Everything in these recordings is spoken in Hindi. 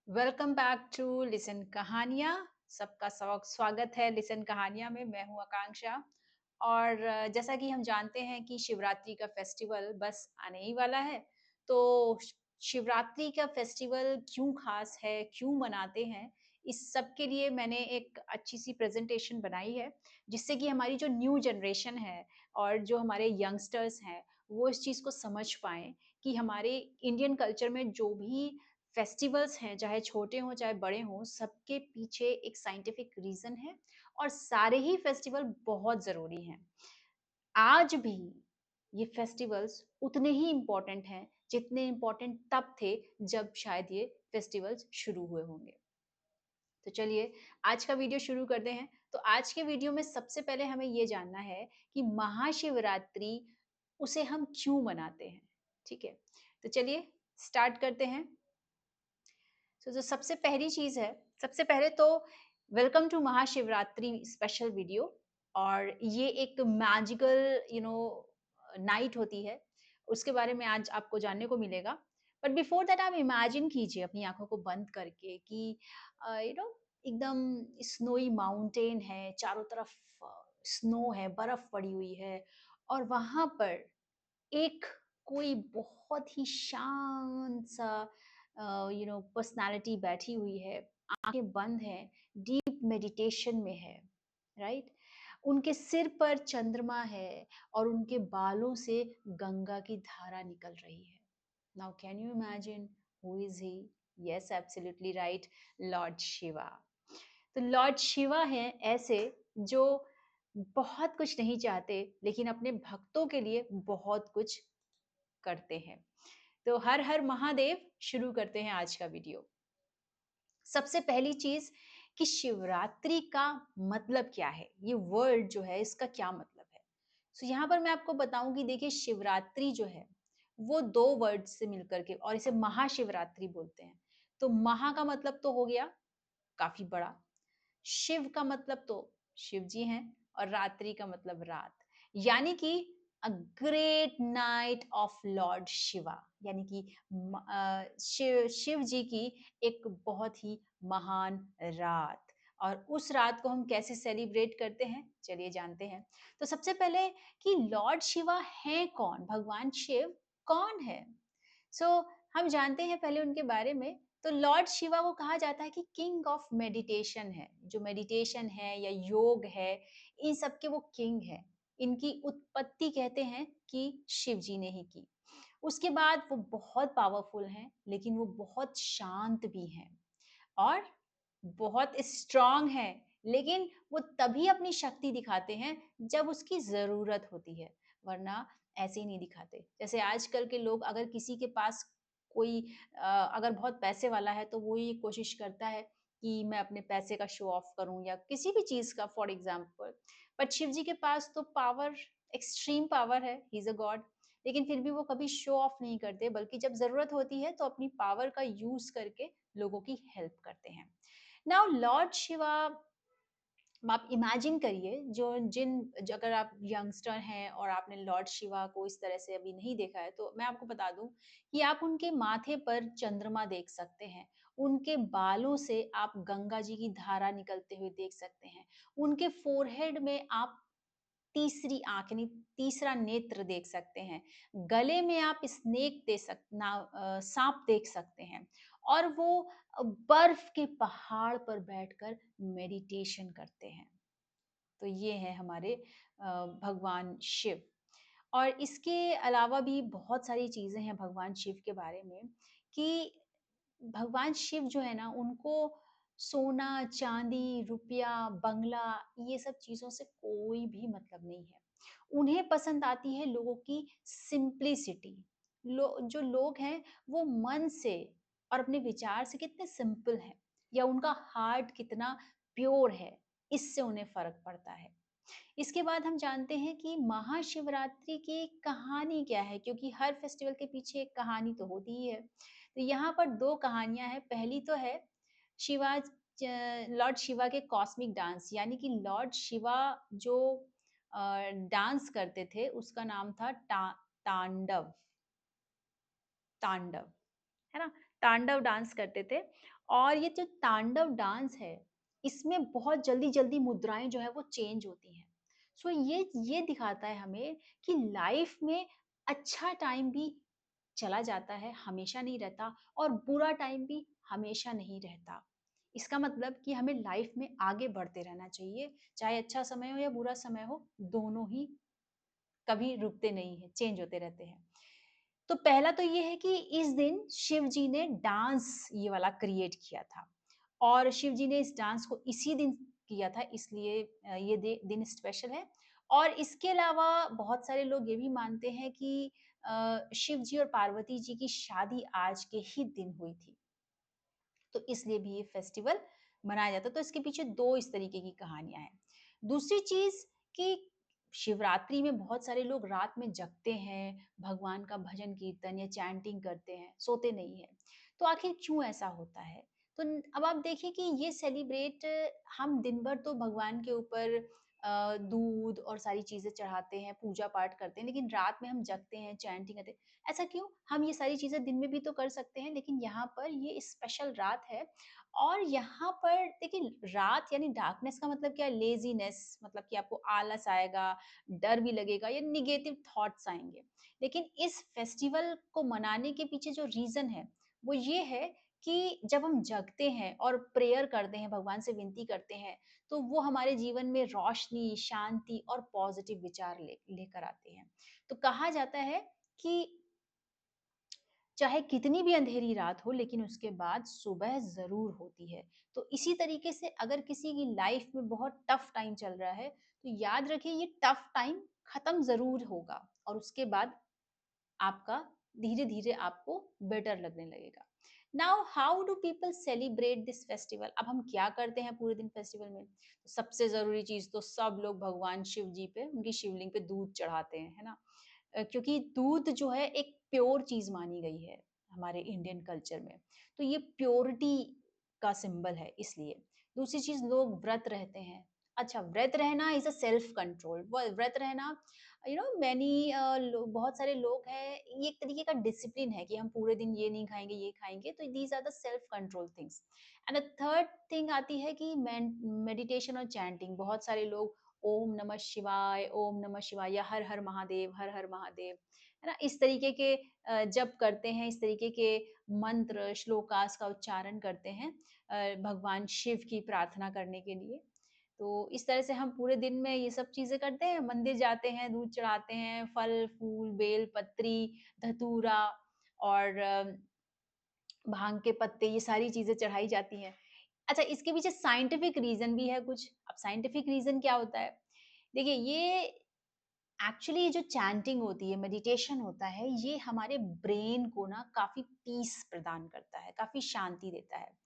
वेलकम बैक टू लिसन कहानियाँ। सबका स्वागत है लिसन कहानियाँ में। मैं हूँ आकांक्षा और जैसा कि हम जानते हैं कि शिवरात्रि का फेस्टिवल बस आने ही वाला है। तो शिवरात्रि का फेस्टिवल क्यों खास है, क्यों मनाते हैं, इस सब के लिए मैंने एक अच्छी सी प्रेजेंटेशन बनाई है, जिससे कि हमारी जो न्यू जनरेशन है और जो हमारे यंगस्टर्स हैं, वो इस चीज़ को समझ पाएँ कि हमारे इंडियन कल्चर में जो भी फेस्टिवल्स हैं, चाहे छोटे हों, चाहे बड़े हों, सबके पीछे एक साइंटिफिक रीज़न है और सारे ही फेस्टिवल बहुत ज़रूरी हैं। आज भी ये फेस्टिवल्स उतने ही इम्पोर्टेंट हैं, जितने इम्पोर्टेंट तब थे, जब शायद ये फेस्टिवल्स शुरू हुए होंगे। तो चलिए, आज का वीडियो शुरू करते हैं। तो आज के वीडियो में सबसे पहले हमें ये जानना है कि महाशिवरात्रि उसे हम क्यों मनाते हैं? ठीक है? तो चलिए, स्टार्ट करते हैं। तो जो सबसे पहली चीज़ है, सबसे पहले तो welcome to Mahashivratri special video. और ये एक मैजिकल नाइट होती है, उसके बारे में आज आपको जानने को मिलेगा। बट बिफोर दैट आप इमेजिन कीजिए अपनी आँखों को बंद करके कि एकदम स्नोई माउंटेन है, चारों तरफ स्नो है, बर्फ पड़ी हुई है और वहाँ पर एक कोई बहुत ही शांत सा पर्सनालिटी बैठी हुई है, आंखें बंद हैं, डीप मेडिटेशन में है, राइट? उनके सिर पर चंद्रमा है और उनके बालों से गंगा की धारा निकल रही है। Now can you imagine who is he? Yes, absolutely right, Lord Shiva. तो लॉर्ड शिवा हैं ऐसे जो बहुत कुछ नहीं चाहते, लेकिन अपने भक्तों के लिए बहुत कुछ करते हैं। तो हर हर महादेव। शुरू करते हैं आज का वीडियो। सबसे पहली चीज कि शिवरात्रि का मतलब क्या है, ये वर्ड जो है इसका क्या मतलब है। सो यहाँ पर मैं आपको बताऊंगी, देखिए शिवरात्रि जो है वो दो वर्ड से मिलकर के और इसे महाशिवरात्रि बोलते हैं। तो महा का मतलब तो हो गया काफी बड़ा, शिव का मतलब तो शिव जी हैं और रात्रि का मतलब रात, यानी कि a great night of Lord Shiva, यानी कि शिव जी की एक बहुत ही महान रात। और उस रात को हम कैसे सेलिब्रेट करते हैं, चलिए जानते हैं। तो सबसे पहले कि लॉर्ड शिवा है कौन, भगवान शिव कौन है। सो हम जानते हैं पहले उनके बारे में। तो लॉर्ड शिवा को कहा जाता है कि किंग ऑफ मेडिटेशन है, जो मेडिटेशन है या योग है, इन सब के वो किंग है। इनकी उत्पत्ति कहते हैं कि शिव जी ने ही की। उसके बाद वो बहुत पावरफुल हैं, लेकिन वो बहुत शांत भी हैं और बहुत स्ट्रांग है, लेकिन वो तभी अपनी शक्ति दिखाते हैं जब उसकी ज़रूरत होती है, वरना ऐसे ही नहीं दिखाते। जैसे आजकल के लोग, अगर किसी के पास कोई अगर बहुत पैसे वाला है, तो वो ये कोशिश करता है कि मैं अपने पैसे का शो ऑफ करूँ या किसी भी चीज़ का, फॉर एग्ज़ाम्पल। बट शिव जी के पास तो पावर, एक्सट्रीम पावर है, ही इज़ अ गॉड। लेकिन फिर भी वो कभी शो ऑफ नहीं करते, बल्कि जब ज़रूरत होती है, तो अपनी पावर का यूज़ करके लोगों की हेल्प करते हैं। नाउ लॉर्ड शिवा, आप इमेजिन करिए, अगर आप यंगस्टर हैं और आपने लॉर्ड शिवा को इस तरह से अभी नहीं देखा है, तो मैं आपको बता दूं कि आप उनके माथे पर चंद्रमा देख सकते हैं, उनके बालों से आप गंगा जी की धारा निकलते हुए देख सकते हैं, उनके फोरहेड में आप तीसरी आँख यानी तीसरा नेत्र देख सकते हैं। गले में आप स्नेक साँप देख सकते हैं और वो बर्फ के पहाड़ पर बैठकर मेडिटेशन करते हैं। तो ये है हमारे भगवान शिव। और इसके अलावा भी बहुत सारी चीज़ें हैं भगवान शिव के बारे में, कि भगवान शिव जो है ना, उनको सोना, चांदी, रुपया, बंगला, ये सब चीज़ों से कोई भी मतलब नहीं है। उन्हें पसंद आती है लोगों की सिंप्लिसिटी। जो लोग हैं, वो मन से और अपने विचार से कितने सिंपल हैं, या उनका हार्ट कितना प्योर है, इससे उन्हें फ़र्क पड़ता है। इसके बाद हम जानते हैं कि महाशिवरात्रि की कहानी क्या है, क्योंकि हर फेस्टिवल के पीछे एक कहानी तो होती ही है। तो यहाँ पर दो कहानियां हैं। पहली तो है शिवा लॉर्ड शिवा के कॉस्मिक डांस, यानी कि लॉर्ड शिवा जो डांस करते थे, उसका नाम था तांडव। तांडव, है ना? तांडव डांस करते थे और ये जो तांडव डांस है, इसमें बहुत जल्दी-जल्दी मुद्राएँ जो है वो चेंज होती हैं। सो ये दिखाता है हमें कि लाइफ में अच्छा टाइम भी चला जाता है, हमेशा नहीं रहता और बुरा टाइम भी हमेशा नहीं रहता। इसका मतलब कि हमें लाइफ में आगे बढ़ते रहना चाहिए, चाहे अच्छा समय हो या बुरा समय हो, दोनों ही कभी रुकते नहीं हैं, चेंज होते रहते हैं। तो पहला तो ये है कि इस दिन शिव जी ने डांस ये वाला क्रिएट किया था और शिव जी ने इस डांस को इसी दिन किया था, इसलिए ये दिन स्पेशल है। और इसके अलावा बहुत सारे लोग ये भी मानते हैं कि शिव जी और पार्वती जी की शादी आज के ही दिन हुई थी, तो इसलिए भी ये फेस्टिवल मनाया जाता है। तो इसके पीछे 2 इस तरीके की कहानियाँ हैं। दूसरी चीज़ कि शिवरात्रि में बहुत सारे लोग रात में जगते हैं, भगवान का भजन कीर्तन या चैंटिंग करते हैं, सोते नहीं हैं। तो आखिर क्यों ऐसा होता है? तो अब आप देखिए कि ये सेलिब्रेट हम दिन भर तो भगवान के ऊपर दूध और सारी चीज़ें चढ़ाते हैं, पूजा-पाठ करते हैं, लेकिन रात में हम जगते हैं, चैंटिंग करते हैं। ऐसा क्यों? हम ये सारी चीज़ें दिन में भी तो कर सकते हैं, लेकिन यहाँ पर ये स्पेशल रात है और यहाँ पर देखिए रात यानी डार्कनेस का मतलब क्या है? लेज़ीनेस, मतलब कि आपको आलस आएगा, डर भी लगेगा या नेगेटिव थॉट्स आएँगे। लेकिन इस फेस्टिवल को मनाने के पीछे जो रीज़न है, वो ये है कि जब हम जगते हैं और प्रेयर करते हैं, भगवान से विनती करते हैं, तो वो हमारे जीवन में रोशनी, शांति और पॉज़िटिव विचार लेकर आते हैं। तो कहा जाता है कि चाहे कितनी भी अंधेरी रात हो लेकिन उसके बाद सुबह ज़रूर होती है। तो इसी तरीके से अगर किसी की लाइफ़ में बहुत टफ़ टाइम चल रहा है, तो याद रखिए ये टफ़ टाइम ख़त्म ज़रूर होगा और उसके बाद आपका धीरे-धीरे आपको बेटर लगने लगेगा। Now how do people celebrate this festival? अब हम क्या करते हैं पूरे दिन फेस्टिवल में? तो सबसे ज़रूरी चीज़ तो सब लोग भगवान शिव जी पे, उनकी शिवलिंग पे दूध चढ़ाते हैं, है ना? क्योंकि दूध जो है एक प्योर चीज़ मानी गई है हमारे इंडियन कल्चर में। तो ये प्योरिटी का सिंबल है इसलिए। दूसरी चीज़ लोग व्रत रहते हैं। अच्छा, व्रत रहना इज़ अ सेल्फ कंट्रोल। व व्रत रहना मैनी बहुत सारे लोग हैं, ये एक तरीके का डिसिप्लिन है कि हम पूरे दिन ये नहीं खाएँगे, ये खाएँगे, तो these are the self control things. And the third thing आती है कि मेडिटेशन और चैंटिंग। बहुत सारे लोग ओम नमः शिवाय या हर हर महादेव, है ना? इस तरीके के जप करते हैं, इस तरीके के मंत्र, श्लोकास का उच्चारण करते हैं भगवान शिव की प्रार्थना करने के लिए। तो इस तरह से हम पूरे दिन में ये सब चीज़ें करते हैं, मंदिर जाते हैं, दूध चढ़ाते हैं, फल, फूल, बेल, पत्री, धतूरा और भांग के पत्ते, ये सारी चीज़ें चढ़ाई जाती हैं। अच्छा, इसके पीछे साइंटिफिक रीज़न भी है कुछ। अब साइंटिफिक रीज़न क्या होता है? देखिए, ये एक्चुअली ये जो चैंटिंग होती है, मेडिटेशन होता है, ये हमारे ब्रेन को ना काफ़ी पीस प्रदान करता है, काफ़ी शांति देता है।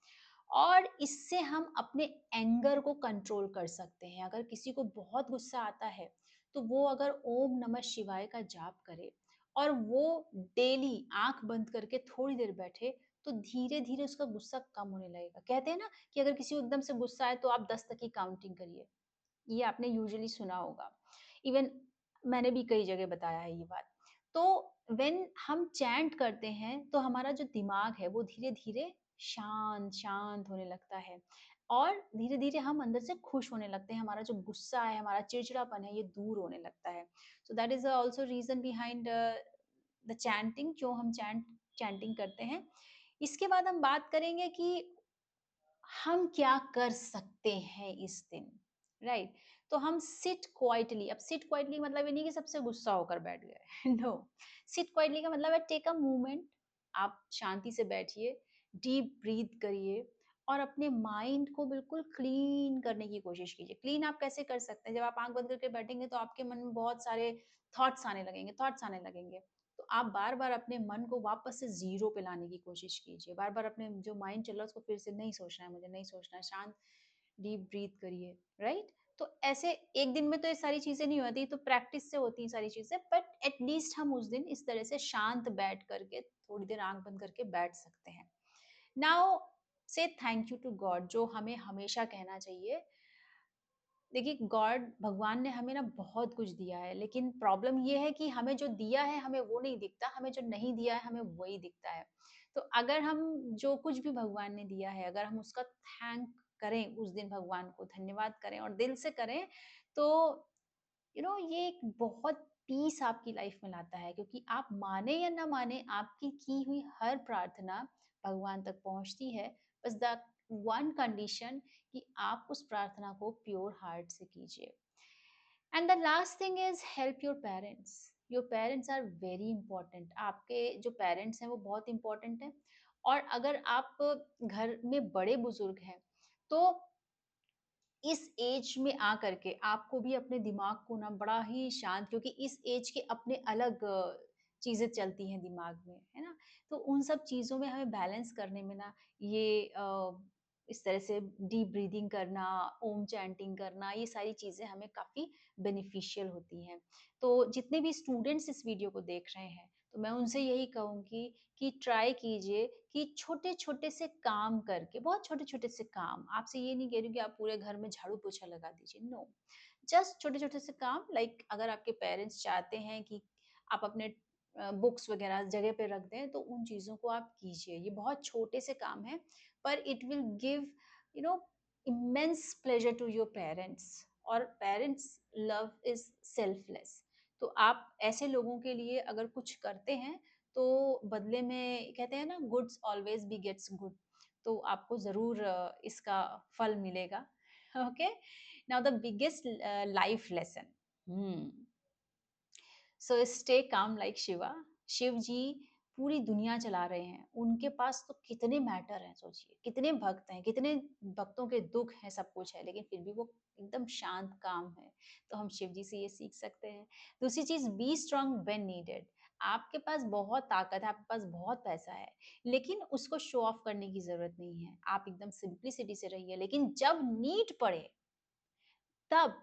और इससे हम अपने एंगर को कंट्रोल कर सकते हैं। अगर किसी को बहुत गुस्सा आता है, तो वो अगर ओम नमः शिवाय का जाप करे और वो डेली आँख बंद करके थोड़ी देर बैठे, तो धीरे-धीरे उसका गुस्सा कम होने लगेगा। कहते हैं ना कि अगर किसी को एकदम से गुस्सा आए, तो आप 10 तक की काउंटिंग करिए। ये आपने यूजुअली सुना होगा। इवन मैंने भी कई जगह बताया है ये बात। तो व्हेन हम चैंट करते हैं तो हमारा जो दिमाग है वो धीरे-धीरे शांत होने लगता है और धीरे-धीरे हम अंदर से खुश होने लगते हैं। हमारा जो गुस्सा है, हमारा चिड़चिड़ापन है, ये दूर होने लगता है। So that is also reason behind the chanting, जो हम चैंटिंग करते हैं। इसके बाद हम बात करेंगे कि हम क्या कर सकते हैं इस दिन, राइट? तो हम सिट क्वाइटली, अब सिट क्वाइटली मतलब ये नहीं कि सबसे गुस्सा होकर बैठ गए। नो, सिट क्वाइटली का मतलब है टेक अ मोमेंट, आप शांति से बैठिए, डीप ब्रीथ करिए और अपने माइंड को बिल्कुल क्लीन करने की कोशिश कीजिए। क्लीन आप कैसे कर सकते हैं? जब आप आंख बंद करके बैठेंगे तो आपके मन में बहुत सारे थॉट्स आने लगेंगे। तो आप बार-बार अपने मन को वापस से ज़ीरो पे लाने की कोशिश कीजिए। बार-बार अपने जो माइंड चल रहा है उसको फिर से नहीं सोचना है मुझे, नहीं सोचना है, शांत डीप ब्रीथ करिए, राइट? तो ऐसे एक दिन में तो ये सारी चीज़ें नहीं होती, तो प्रैक्टिस से होती हैं सारी चीज़ें, बट एट लीस्ट हम उस दिन इस तरह से शांत बैठ करके थोड़ी देर आँख बंद करके बैठ सकते हैं। नाउ से थैंक यू टू गॉड, जो हमें हमेशा कहना चाहिए। देखिए, गॉड भगवान ने हमें ना बहुत कुछ दिया है, लेकिन प्रॉब्लम ये है कि हमें जो दिया है हमें वो नहीं दिखता, हमें जो नहीं दिया है हमें वही दिखता है। तो अगर हम जो कुछ भी भगवान ने दिया है, अगर हम उसका थैंक करें उस दिन भगवान को, धन्यवाद करें और दिल से करें, तो ये एक बहुत पीस आपकी लाइफ में लाता है, क्योंकि आप माने या ना माने आपकी की हुई हर प्रार्थना भगवान तक पहुंचती है। बस द वन कंडीशन कि आप उस प्रार्थना को प्योर हार्ट से कीजिए। And the last thing is help your parents. Your parents are very important. आपके जो पेरेंट्स हैं वो बहुत इंपॉर्टेंट हैं। और अगर आप घर में बड़े बुजुर्ग हैं, तो इस एज में आकर के आपको भी अपने दिमाग को ना बड़ा ही शांत, क्योंकि इस एज के अपने अलग चीज़ें चलती हैं दिमाग में, है ना? तो उन सब चीज़ों में हमें बैलेंस करने में ना ये इस तरह से डीप ब्रीथिंग करना, ओम चैंटिंग करना, ये सारी चीज़ें हमें काफ़ी बेनिफिशियल होती हैं। तो जितने भी स्टूडेंट्स इस वीडियो को देख रहे हैं, तो मैं उनसे यही कहूँगी कि ट्राई कीजिए कि छोटे-छोटे से काम करके, बहुत छोटे-छोटे से काम, आपसे ये नहीं कह रही हूँ कि आप पूरे घर में झाड़ू-पोछा लगा दीजिए, नो। जस्ट छोटे-छोटे से काम, लाइक अगर आपके पेरेंट्स चाहते हैं कि आप अपने बुक्स वगैरह जगह पे रख दें, तो उन चीज़ों को आप कीजिए। ये बहुत छोटे से काम हैं, पर it will give you know immense pleasure to your parents. और पेरेंट्स लव इज़ सेल्फलेस। तो आप ऐसे लोगों के लिए अगर कुछ करते हैं, तो बदले में कहते हैं ना, goods always be gets good. तो आपको ज़रूर इसका फल मिलेगा। Okay, now the biggest life lesson. So stay calm like Shiva. Shiv ji पूरी दुनिया चला रहे हैं, उनके पास तो कितने मैटर हैं, सोचिए कितने भक्त हैं, कितने भक्तों के दुख हैं, सब कुछ है, लेकिन फिर भी वो एकदम शांत काम है। तो हम शिव जी से ये सीख सकते हैं। दूसरी चीज, बी स्ट्रांग व्हेन नीडेड। आपके पास बहुत ताकत है, आपके पास बहुत पैसा है, लेकिन उसको शो ऑफ करने की जरूरत नहीं है। आप एकदम सिंप्लिसिटी से रहिए, लेकिन जब नीड पड़े तब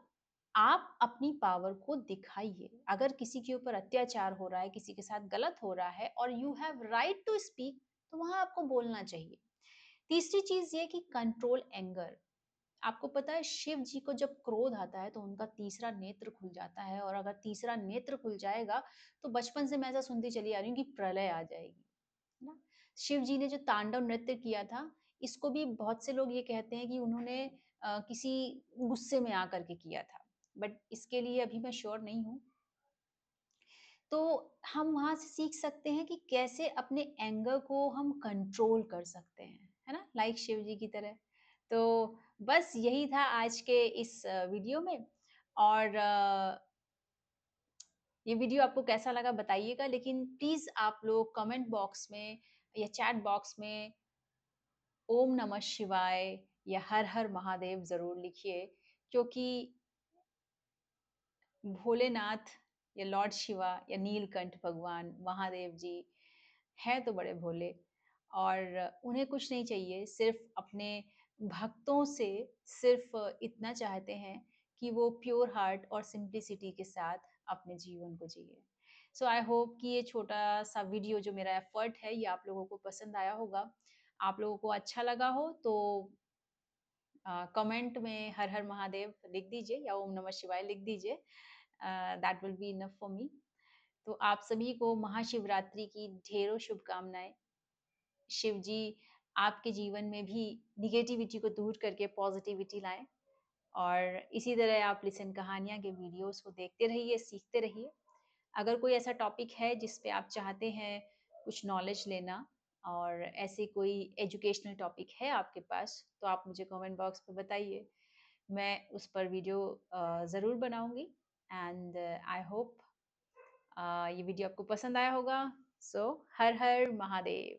आप अपनी पावर को दिखाइए। अगर किसी के ऊपर अत्याचार हो रहा है, किसी के साथ गलत हो रहा है और you have right to speak, तो वहां आपको बोलना चाहिए। तीसरी चीज ये कि कंट्रोल एंगर। आपको पता है शिव जी को जब क्रोध आता है तो उनका तीसरा नेत्र खुल जाता है, और अगर तीसरा नेत्र खुल जाएगा तो बचपन से मैं ऐसा सुनती चली आ रही हूँ कि प्रलय आ जाएगी, है ना? शिव जी ने जो तांडव नृत्य किया था, इसको भी बहुत से लोग ये कहते हैं कि उन्होंने किसी गुस्से में आकर के किया था, बट इसके लिए अभी मैं श्योर नहीं हूँ। तो हम वहां से सीख सकते हैं कि कैसे अपने एंगर को हम कंट्रोल कर सकते हैं, है ना, लाइक शिव जी की तरह। तो बस यही था आज के इस वीडियो में। और ये वीडियो आपको कैसा लगा बताइएगा, लेकिन प्लीज आप लोग कमेंट बॉक्स में या चैट बॉक्स में ओम नमः शिवाय या हर हर महादेव ज़रूर लिखिए, क्योंकि भोलेनाथ या लॉर्ड शिवा या नीलकंठ भगवान महादेव जी हैं तो बड़े भोले, और उन्हें कुछ नहीं चाहिए, सिर्फ अपने भक्तों से सिर्फ इतना चाहते हैं कि वो प्योर हार्ट और सिंप्लिसिटी के साथ अपने जीवन को जिए। सो आई होप कि ये छोटा सा वीडियो जो मेरा एफर्ट है ये आप लोगों को पसंद आया होगा। आप लोगों को अच्छा लगा हो तो कमेंट में हर हर महादेव लिख दीजिए या ओम नमः शिवाय लिख दीजिए। That will be enough for me. तो आप सभी को महाशिवरात्रि की ढेरों शुभकामनाएं। शिव जी आपके जीवन में भी निगेटिविटी को दूर करके पॉजिटिविटी लाएं, और इसी तरह आप लिसन कहानियां के वीडियोस को देखते रहिए, सीखते रहिए। अगर कोई ऐसा टॉपिक है जिस पे आप चाहते हैं कुछ नॉलेज लेना, और ऐसे कोई एजुकेशनल टॉपिक है आपके पास, तो आप मुझे कमेंट बॉक्स पे बताइए। मैं उस पर वीडियो ज़रूर बनाऊंगी। एंड आई होप ये वीडियो आपको पसंद आया होगा। सो हर हर महादेव।